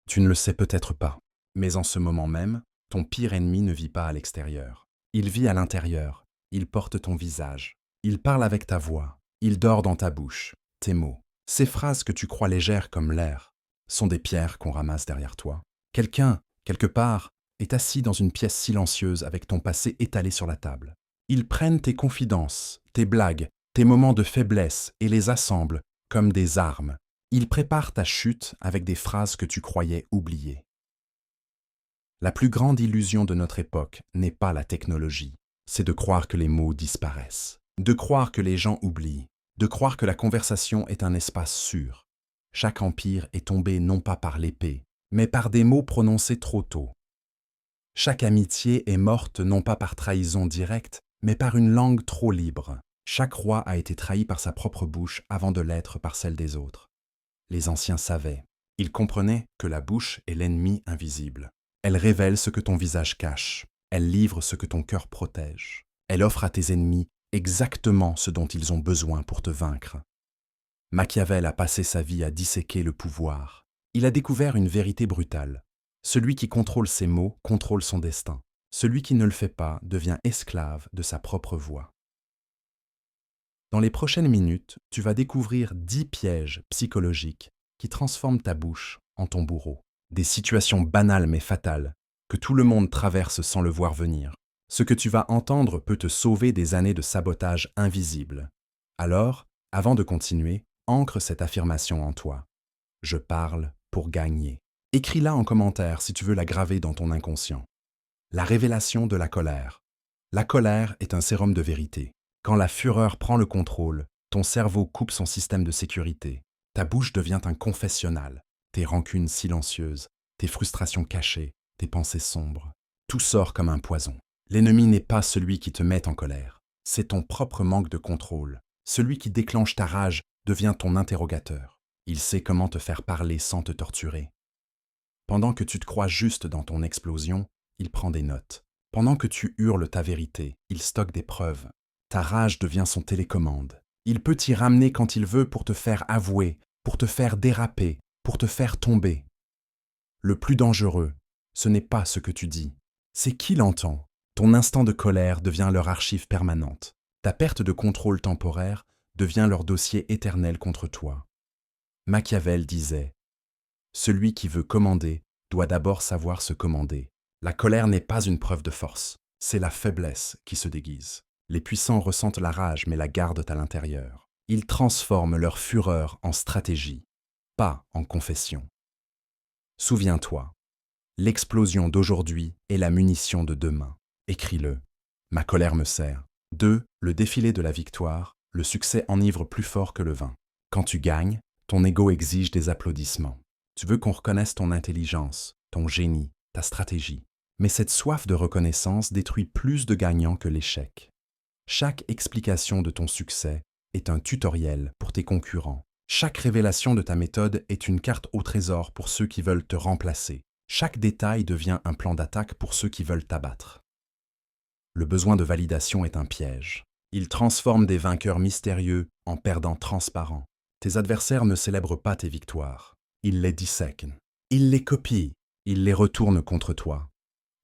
Tu ne le sais peut-être pas, mais en ce moment même, ton pire ennemi ne vit pas à l'extérieur. Il vit à l'intérieur, il porte ton visage, il parle avec ta voix, il dort dans ta bouche, tes mots. Ces phrases que tu crois légères comme l'air sont des pierres qu'on ramasse derrière toi. Quelqu'un, quelque part, est assis dans une pièce silencieuse avec ton passé étalé sur la table. Ils prennent tes confidences, tes blagues, tes moments de faiblesse et les assemblent comme des armes. Ils préparent ta chute avec des phrases que tu croyais oublier. La plus grande illusion de notre époque n'est pas la technologie, c'est de croire que les mots disparaissent, de croire que les gens oublient, de croire que la conversation est un espace sûr. Chaque empire est tombé non pas par l'épée, mais par des mots prononcés trop tôt. Chaque amitié est morte non pas par trahison directe, mais par une langue trop libre. Chaque roi a été trahi par sa propre bouche avant de l'être par celle des autres. Les anciens savaient. Ils comprenaient que la bouche est l'ennemi invisible. Elle révèle ce que ton visage cache. Elle livre ce que ton cœur protège. Elle offre à tes ennemis exactement ce dont ils ont besoin pour te vaincre. Machiavel a passé sa vie à disséquer le pouvoir. Il a découvert une vérité brutale. Celui qui contrôle ses mots contrôle son destin. Celui qui ne le fait pas devient esclave de sa propre voix. Dans les prochaines minutes, tu vas découvrir 10 pièges psychologiques qui transforment ta bouche en ton bourreau. Des situations banales mais fatales que tout le monde traverse sans le voir venir. Ce que tu vas entendre peut te sauver des années de sabotage invisible. Alors, avant de continuer, ancre cette affirmation en toi. Je parle pour gagner. Écris-la en commentaire si tu veux la graver dans ton inconscient. La révélation de la colère. La colère est un sérum de vérité. Quand la fureur prend le contrôle, ton cerveau coupe son système de sécurité. Ta bouche devient un confessionnal. Tes rancunes silencieuses, tes frustrations cachées, tes pensées sombres. Tout sort comme un poison. L'ennemi n'est pas celui qui te met en colère. C'est ton propre manque de contrôle. Celui qui déclenche ta rage devient ton interrogateur. Il sait comment te faire parler sans te torturer. Pendant que tu te crois juste dans ton explosion, il prend des notes. Pendant que tu hurles ta vérité, il stocke des preuves. Ta rage devient son télécommande. Il peut t'y ramener quand il veut pour te faire avouer, pour te faire déraper, pour te faire tomber. Le plus dangereux, ce n'est pas ce que tu dis, c'est qui l'entend. Ton instant de colère devient leur archive permanente. Ta perte de contrôle temporaire devient leur dossier éternel contre toi. Machiavel disait « Celui qui veut commander doit d'abord savoir se commander. La colère n'est pas une preuve de force, c'est la faiblesse qui se déguise. Les puissants ressentent la rage mais la gardent à l'intérieur. Ils transforment leur fureur en stratégie, pas en confession. Souviens-toi, l'explosion d'aujourd'hui est la munition de demain. Écris-le. Ma colère me sert. 2. Le défilé de la victoire. Le succès enivre plus fort que le vin. Quand tu gagnes, ton ego exige des applaudissements. Tu veux qu'on reconnaisse ton intelligence, ton génie, ta stratégie. Mais cette soif de reconnaissance détruit plus de gagnants que l'échec. Chaque explication de ton succès est un tutoriel pour tes concurrents. Chaque révélation de ta méthode est une carte au trésor pour ceux qui veulent te remplacer. Chaque détail devient un plan d'attaque pour ceux qui veulent t'abattre. Le besoin de validation est un piège. Il transforme des vainqueurs mystérieux en perdants transparents. Tes adversaires ne célèbrent pas tes victoires. Ils les dissèquent. Ils les copient. Ils les retournent contre toi.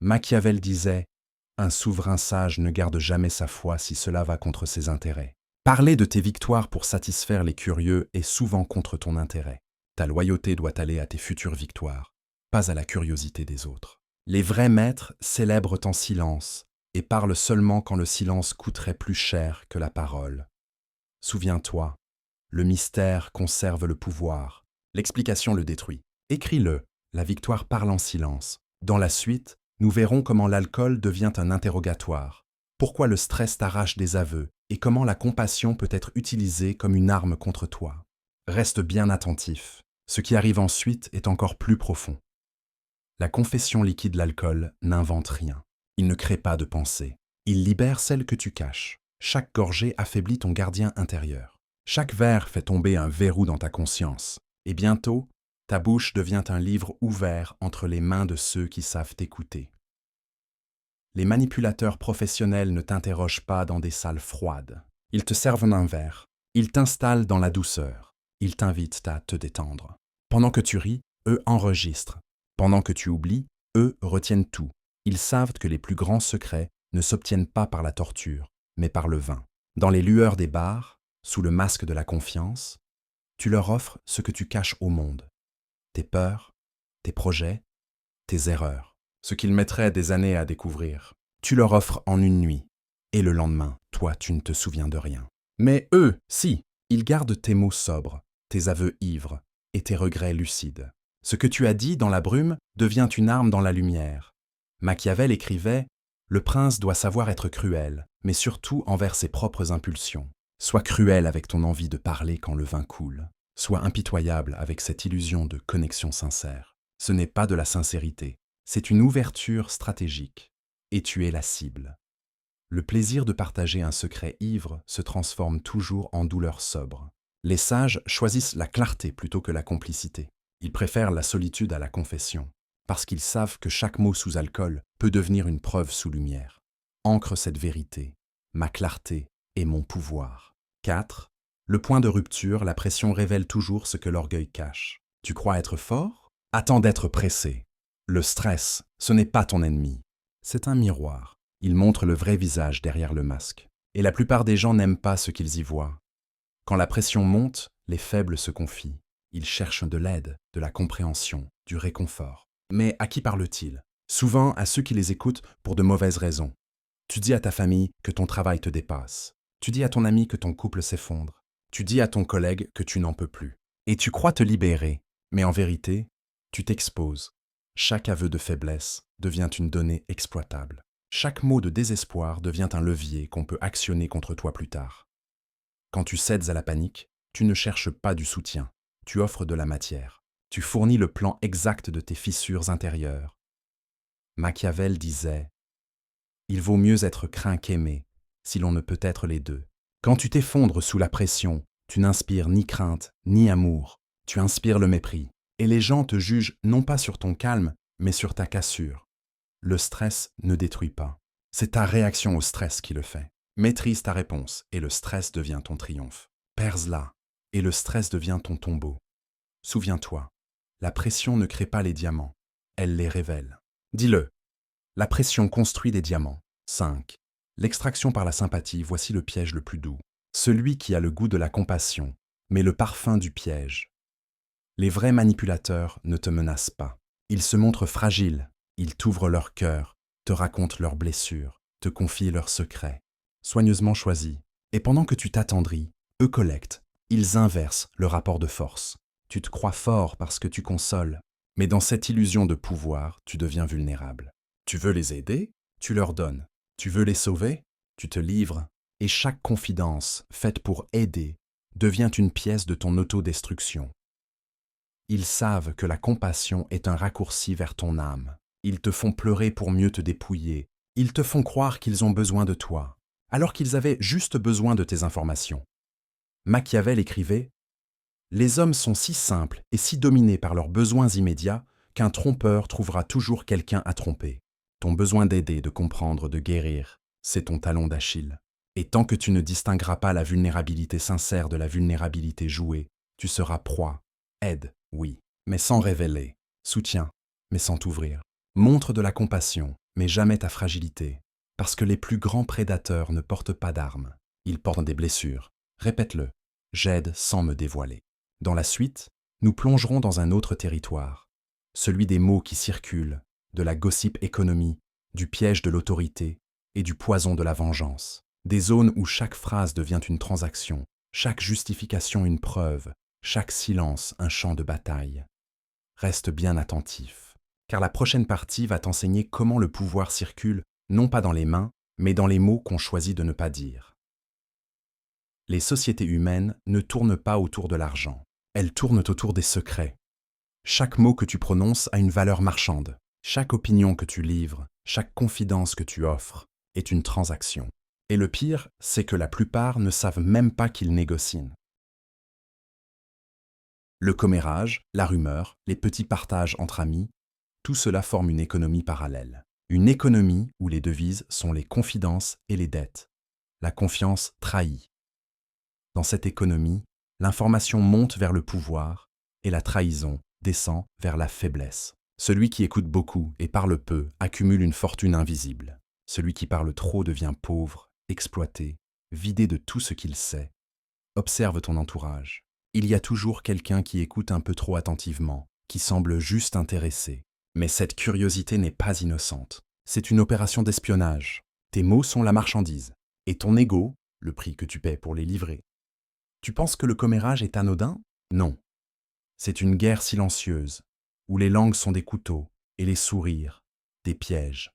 Machiavel disait « Un souverain sage ne garde jamais sa foi si cela va contre ses intérêts. » Parler de tes victoires pour satisfaire les curieux est souvent contre ton intérêt. Ta loyauté doit aller à tes futures victoires, pas à la curiosité des autres. Les vrais maîtres célèbrent en silence et parlent seulement quand le silence coûterait plus cher que la parole. Souviens-toi, le mystère conserve le pouvoir, l'explication le détruit. Écris-le, la victoire parle en silence. Dans la suite, nous verrons comment l'alcool devient un interrogatoire, pourquoi le stress t'arrache des aveux et comment la compassion peut être utilisée comme une arme contre toi. Reste bien attentif, ce qui arrive ensuite est encore plus profond. La confession liquide l'alcool n'invente rien. Il ne crée pas de pensée. Il libère celle que tu caches. Chaque gorgée affaiblit ton gardien intérieur. Chaque verre fait tomber un verrou dans ta conscience. Et bientôt, ta bouche devient un livre ouvert entre les mains de ceux qui savent t'écouter. Les manipulateurs professionnels ne t'interrogent pas dans des salles froides. Ils te servent un verre. Ils t'installent dans la douceur. Ils t'invitent à te détendre. Pendant que tu ris, eux enregistrent. Pendant que tu oublies, eux retiennent tout. Ils savent que les plus grands secrets ne s'obtiennent pas par la torture, mais par le vin. Dans les lueurs des bars, sous le masque de la confiance, tu leur offres ce que tu caches au monde. Tes peurs, tes projets, tes erreurs. Ce qu'ils mettraient des années à découvrir. Tu leur offres en une nuit. Et le lendemain, toi, tu ne te souviens de rien. Mais eux, si, ils gardent tes mots sobres, tes aveux ivres et tes regrets lucides. Ce que tu as dit dans la brume devient une arme dans la lumière. Machiavel écrivait « Le prince doit savoir être cruel, mais surtout envers ses propres impulsions. Sois cruel avec ton envie de parler quand le vin coule. Sois impitoyable avec cette illusion de connexion sincère. Ce n'est pas de la sincérité, c'est une ouverture stratégique. Et tu es la cible. » Le plaisir de partager un secret ivre se transforme toujours en douleur sobre. Les sages choisissent la clarté plutôt que la complicité. Ils préfèrent la solitude à la confession, parce qu'ils savent que chaque mot sous alcool peut devenir une preuve sous lumière. Ancre cette vérité, ma clarté et mon pouvoir. 4. Le point de rupture, la pression révèle toujours ce que l'orgueil cache. Tu crois être fort? Attends d'être pressé. Le stress, ce n'est pas ton ennemi. C'est un miroir. Il montre le vrai visage derrière le masque. Et la plupart des gens n'aiment pas ce qu'ils y voient. Quand la pression monte, les faibles se confient. Ils cherchent de l'aide, de la compréhension, du réconfort. Mais à qui parle-t-il? Souvent à ceux qui les écoutent pour de mauvaises raisons. Tu dis à ta famille que ton travail te dépasse. Tu dis à ton ami que ton couple s'effondre. Tu dis à ton collègue que tu n'en peux plus. Et tu crois te libérer. Mais en vérité, tu t'exposes. Chaque aveu de faiblesse devient une donnée exploitable. Chaque mot de désespoir devient un levier qu'on peut actionner contre toi plus tard. Quand tu cèdes à la panique, tu ne cherches pas du soutien, tu offres de la matière. Tu fournis le plan exact de tes fissures intérieures. Machiavel disait « Il vaut mieux être craint qu'aimé, si l'on ne peut être les deux. » Quand tu t'effondres sous la pression, tu n'inspires ni crainte, ni amour, tu inspires le mépris. Et les gens te jugent non pas sur ton calme, mais sur ta cassure. Le stress ne détruit pas. C'est ta réaction au stress qui le fait. Maîtrise ta réponse et le stress devient ton triomphe. Perce-la et le stress devient ton tombeau. Souviens-toi, la pression ne crée pas les diamants, elle les révèle. Dis-le, la pression construit des diamants. 5. L'extraction par la sympathie, voici le piège le plus doux. Celui qui a le goût de la compassion, mais le parfum du piège. Les vrais manipulateurs ne te menacent pas. Ils se montrent fragiles. Ils t'ouvrent leur cœur, te racontent leurs blessures, te confient leurs secrets, soigneusement choisis. Et pendant que tu t'attendris, eux collectent, ils inversent le rapport de force. Tu te crois fort parce que tu consoles, mais dans cette illusion de pouvoir, tu deviens vulnérable. Tu veux les aider? Tu leur donnes. Tu veux les sauver? Tu te livres. Et chaque confidence, faite pour aider, devient une pièce de ton autodestruction. Ils savent que la compassion est un raccourci vers ton âme. Ils te font pleurer pour mieux te dépouiller. Ils te font croire qu'ils ont besoin de toi, alors qu'ils avaient juste besoin de tes informations. Machiavel écrivait « Les hommes sont si simples et si dominés par leurs besoins immédiats qu'un trompeur trouvera toujours quelqu'un à tromper. Ton besoin d'aider, de comprendre, de guérir, c'est ton talon d'Achille. Et tant que tu ne distingueras pas la vulnérabilité sincère de la vulnérabilité jouée, tu seras proie. Aide, oui, mais sans révéler. Soutiens, mais sans t'ouvrir. Montre de la compassion, mais jamais ta fragilité. Parce que les plus grands prédateurs ne portent pas d'armes. Ils portent des blessures. Répète-le. J'aide sans me dévoiler. Dans la suite, nous plongerons dans un autre territoire. Celui des mots qui circulent, de la gossip économie, du piège de l'autorité et du poison de la vengeance. Des zones où chaque phrase devient une transaction, chaque justification une preuve, chaque silence un champ de bataille. Reste bien attentif, car la prochaine partie va t'enseigner comment le pouvoir circule, non pas dans les mains, mais dans les mots qu'on choisit de ne pas dire. Les sociétés humaines ne tournent pas autour de l'argent, elles tournent autour des secrets. Chaque mot que tu prononces a une valeur marchande. Chaque opinion que tu livres, chaque confidence que tu offres, est une transaction. Et le pire, c'est que la plupart ne savent même pas qu'ils négocient. Le commérage, la rumeur, les petits partages entre amis, tout cela forme une économie parallèle. Une économie où les devises sont les confidences et les dettes. La confiance trahit. Dans cette économie, l'information monte vers le pouvoir et la trahison descend vers la faiblesse. Celui qui écoute beaucoup et parle peu accumule une fortune invisible. Celui qui parle trop devient pauvre, exploité, vidé de tout ce qu'il sait. Observe ton entourage. Il y a toujours quelqu'un qui écoute un peu trop attentivement, qui semble juste intéressé. Mais cette curiosité n'est pas innocente. C'est une opération d'espionnage. Tes mots sont la marchandise. Et ton ego, le prix que tu paies pour les livrer. Tu penses que le commérage est anodin? Non. C'est une guerre silencieuse, où les langues sont des couteaux et les sourires, des pièges.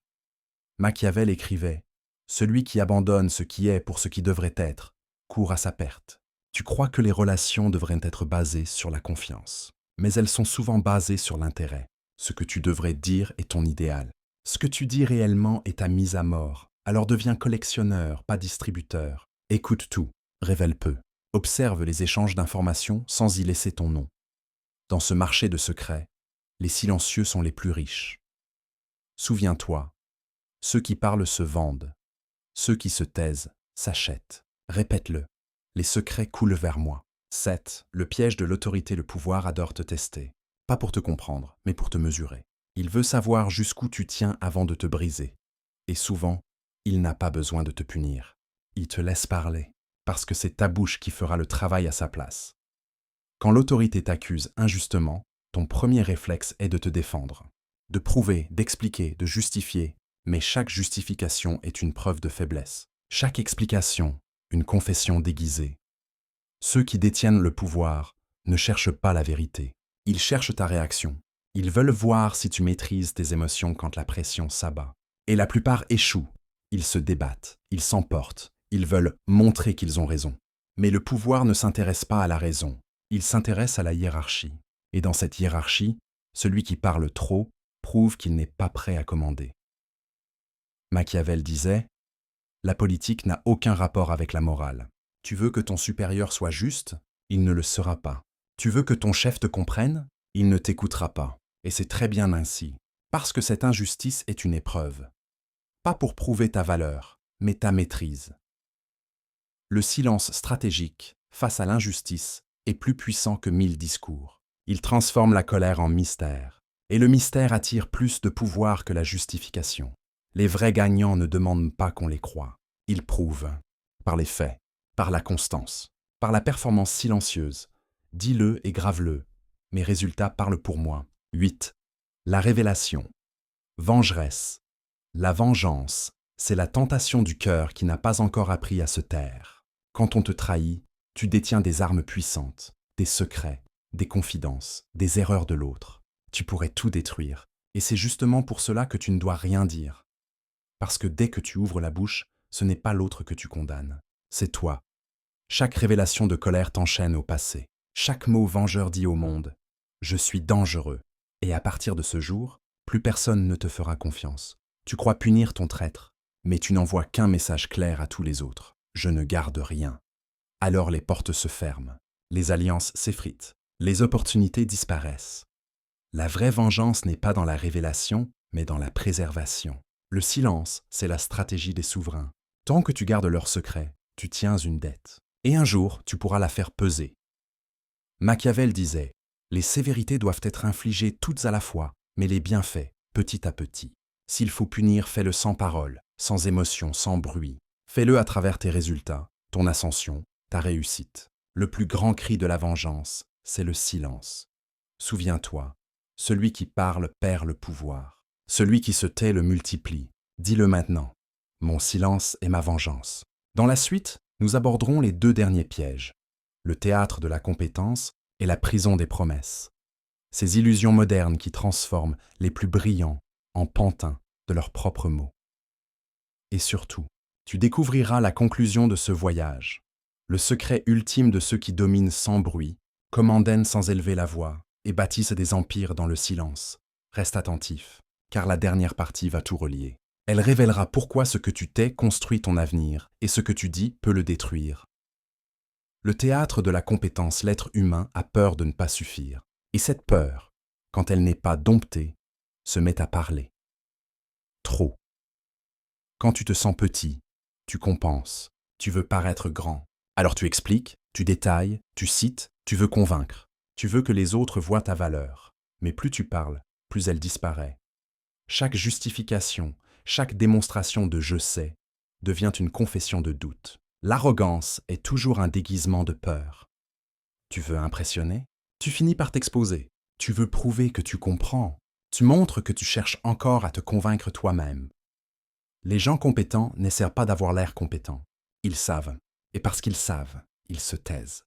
Machiavel écrivait « Celui qui abandonne ce qui est pour ce qui devrait être, court à sa perte ». Tu crois que les relations devraient être basées sur la confiance, mais elles sont souvent basées sur l'intérêt. Ce que tu devrais dire est ton idéal. Ce que tu dis réellement est ta mise à mort. Alors deviens collectionneur, pas distributeur. Écoute tout, révèle peu. Observe les échanges d'informations sans y laisser ton nom. Dans ce marché de secrets, les silencieux sont les plus riches. Souviens-toi, ceux qui parlent se vendent, ceux qui se taisent s'achètent. Répète-le, les secrets coulent vers moi. 7. Le piège de l'autorité. Le pouvoir adore te tester. Pas pour te comprendre, mais pour te mesurer. Il veut savoir jusqu'où tu tiens avant de te briser. Et souvent, il n'a pas besoin de te punir. Il te laisse parler, parce que c'est ta bouche qui fera le travail à sa place. Quand l'autorité t'accuse injustement, ton premier réflexe est de te défendre, de prouver, d'expliquer, de justifier, mais chaque justification est une preuve de faiblesse. Chaque explication, une confession déguisée. Ceux qui détiennent le pouvoir ne cherchent pas la vérité, ils cherchent ta réaction. Ils veulent voir si tu maîtrises tes émotions quand la pression s'abat. Et la plupart échouent, ils se débattent, ils s'emportent, ils veulent montrer qu'ils ont raison. Mais le pouvoir ne s'intéresse pas à la raison, il s'intéresse à la hiérarchie. Et dans cette hiérarchie, celui qui parle trop prouve qu'il n'est pas prêt à commander. Machiavel disait « La politique n'a aucun rapport avec la morale. Tu veux que ton supérieur soit juste? Il ne le sera pas. Tu veux que ton chef te comprenne? Il ne t'écoutera pas. Et c'est très bien ainsi, parce que cette injustice est une épreuve. Pas pour prouver ta valeur, mais ta maîtrise. Le silence stratégique face à l'injustice est plus puissant que 1000 discours. Il transforme la colère en mystère. Et le mystère attire plus de pouvoir que la justification. Les vrais gagnants ne demandent pas qu'on les croie. Ils prouvent, par les faits, par la constance, par la performance silencieuse. Dis-le et grave-le. Mes résultats parlent pour moi. 8. La révélation. Vengeresse. La vengeance, c'est la tentation du cœur qui n'a pas encore appris à se taire. Quand on te trahit, tu détiens des armes puissantes, des secrets, des confidences, des erreurs de l'autre. Tu pourrais tout détruire, et c'est justement pour cela que tu ne dois rien dire. Parce que dès que tu ouvres la bouche, ce n'est pas l'autre que tu condamnes, c'est toi. Chaque révélation de colère t'enchaîne au passé. Chaque mot vengeur dit au monde « Je suis dangereux ». Et à partir de ce jour, plus personne ne te fera confiance. Tu crois punir ton traître, mais tu n'envoies qu'un message clair à tous les autres. Je ne garde rien. Alors les portes se ferment, les alliances s'effritent, les opportunités disparaissent. La vraie vengeance n'est pas dans la révélation, mais dans la préservation. Le silence, c'est la stratégie des souverains. Tant que tu gardes leurs secrets, tu tiens une dette. Et un jour, tu pourras la faire peser. Machiavel disait « Les sévérités doivent être infligées toutes à la fois, mais les bienfaits, petit à petit. S'il faut punir, fais-le sans parole, sans émotion, sans bruit. Fais-le à travers tes résultats, ton ascension, ta réussite. Le plus grand cri de la vengeance, c'est le silence. Souviens-toi, celui qui parle perd le pouvoir. Celui qui se tait le multiplie. Dis-le maintenant. Mon silence est ma vengeance. » Dans la suite, nous aborderons les 2 derniers pièges. Le théâtre de la compétence et la prison des promesses. Ces illusions modernes qui transforment les plus brillants en pantins de leurs propres mots. Et surtout, tu découvriras la conclusion de ce voyage, le secret ultime de ceux qui dominent sans bruit, commandent sans élever la voix et bâtissent des empires dans le silence. Reste attentif, car la dernière partie va tout relier. Elle révélera pourquoi ce que tu tais construit ton avenir et ce que tu dis peut le détruire. Le théâtre de la compétence, l'être humain a peur de ne pas suffire. Et cette peur, quand elle n'est pas domptée, se met à parler. Trop. Quand tu te sens petit, tu compenses, tu veux paraître grand. Alors tu expliques, tu détailles, tu cites, tu veux convaincre. Tu veux que les autres voient ta valeur. Mais plus tu parles, plus elle disparaît. Chaque justification, chaque démonstration de je sais devient une confession de doute. L'arrogance est toujours un déguisement de peur. Tu veux impressionner? Tu finis par t'exposer. Tu veux prouver que tu comprends. Tu montres que tu cherches encore à te convaincre toi-même. Les gens compétents n'essaient pas d'avoir l'air compétents. Ils savent. Et parce qu'ils savent, ils se taisent.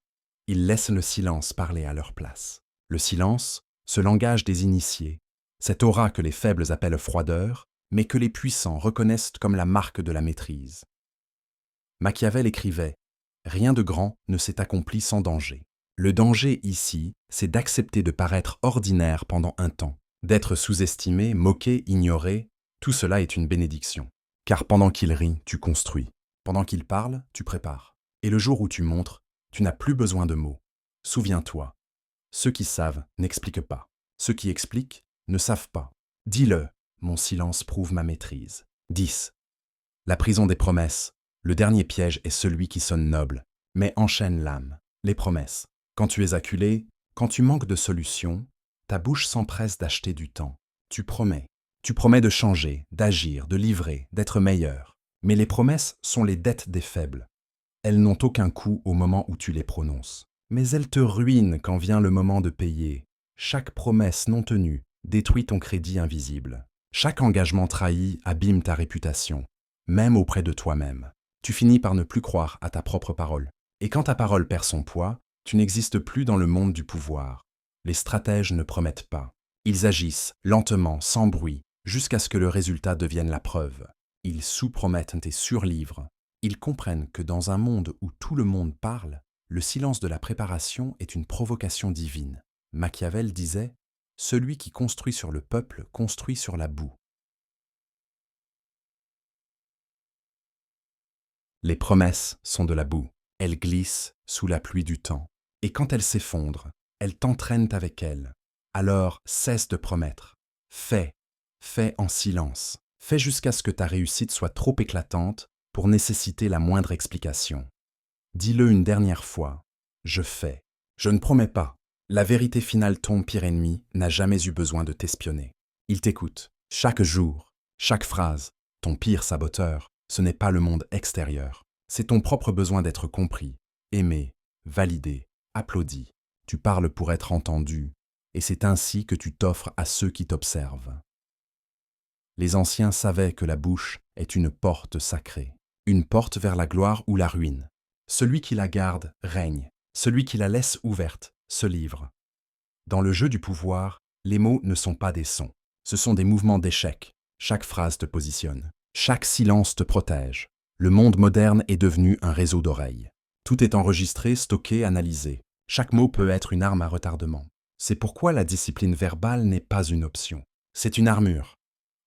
Ils laissent le silence parler à leur place. Le silence, ce langage des initiés, cette aura que les faibles appellent froideur, mais que les puissants reconnaissent comme la marque de la maîtrise. Machiavel écrivait « Rien de grand ne s'est accompli sans danger ». Le danger ici, c'est d'accepter de paraître ordinaire pendant un temps, d'être sous-estimé, moqué, ignoré, tout cela est une bénédiction. Car pendant qu'il rit, tu construis. Pendant qu'il parle, tu prépares. Et le jour où tu montres, tu n'as plus besoin de mots. Souviens-toi, ceux qui savent n'expliquent pas. Ceux qui expliquent ne savent pas. Dis-le, mon silence prouve ma maîtrise. 10. La prison des promesses. Le dernier piège est celui qui sonne noble, mais enchaîne l'âme. Les promesses. Quand tu es acculé, quand tu manques de solution, ta bouche s'empresse d'acheter du temps. Tu promets. Tu promets de changer, d'agir, de livrer, d'être meilleur. Mais les promesses sont les dettes des faibles. Elles n'ont aucun coût au moment où tu les prononces. Mais elles te ruinent quand vient le moment de payer. Chaque promesse non tenue détruit ton crédit invisible. Chaque engagement trahi abîme ta réputation, même auprès de toi-même. Tu finis par ne plus croire à ta propre parole. Et quand ta parole perd son poids, tu n'existes plus dans le monde du pouvoir. Les stratèges ne promettent pas. Ils agissent lentement, sans bruit, jusqu'à ce que le résultat devienne la preuve. Ils sous-promettent et surlivrent. Ils comprennent que dans un monde où tout le monde parle, le silence de la préparation est une provocation divine. Machiavel disait « Celui qui construit sur le peuple construit sur la boue ». Les promesses sont de la boue. Elles glissent sous la pluie du temps. Et quand elles s'effondrent, elles t'entraînent avec elles. Alors cesse de promettre. Fais en silence. Fais jusqu'à ce que ta réussite soit trop éclatante pour nécessiter la moindre explication. Dis-le une dernière fois. Je fais. Je ne promets pas. La vérité finale, ton pire ennemi, n'a jamais eu besoin de t'espionner. Il t'écoute. Chaque jour, chaque phrase. Ton pire saboteur, ce n'est pas le monde extérieur. C'est ton propre besoin d'être compris, aimé, validé, applaudi. Tu parles pour être entendu, et c'est ainsi que tu t'offres à ceux qui t'observent. Les anciens savaient que la bouche est une porte sacrée, une porte vers la gloire ou la ruine. Celui qui la garde règne, celui qui la laisse ouverte se livre. Dans le jeu du pouvoir, les mots ne sont pas des sons, ce sont des mouvements d'échec. Chaque phrase te positionne, chaque silence te protège. Le monde moderne est devenu un réseau d'oreilles. Tout est enregistré, stocké, analysé. Chaque mot peut être une arme à retardement. C'est pourquoi la discipline verbale n'est pas une option. C'est une armure.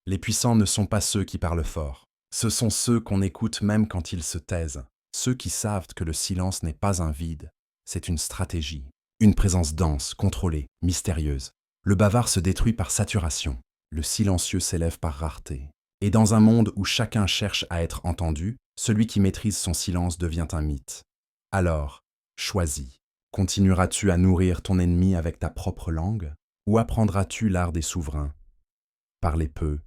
Les puissants ne sont pas ceux qui parlent fort. Ce sont ceux qu'on écoute même quand ils se taisent. Ceux qui savent que le silence n'est pas un vide. C'est une stratégie. Une présence dense, contrôlée, mystérieuse. Le bavard se détruit par saturation. Le silencieux s'élève par rareté. Et dans un monde où chacun cherche à être entendu, celui qui maîtrise son silence devient un mythe. Alors, choisis. Continueras-tu à nourrir ton ennemi avec ta propre langue, ou apprendras-tu l'art des souverains? Parler peu,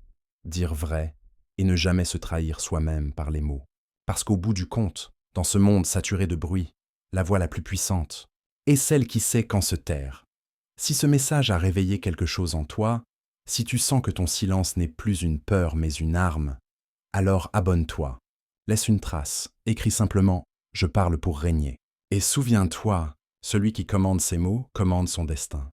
dire vrai, et ne jamais se trahir soi-même par les mots. Parce qu'au bout du compte, dans ce monde saturé de bruit, la voix la plus puissante est celle qui sait quand se taire. Si ce message a réveillé quelque chose en toi, si tu sens que ton silence n'est plus une peur mais une arme, alors abonne-toi. Laisse une trace, écris simplement « Je parle pour régner ». Et souviens-toi, celui qui commande ses mots commande son destin.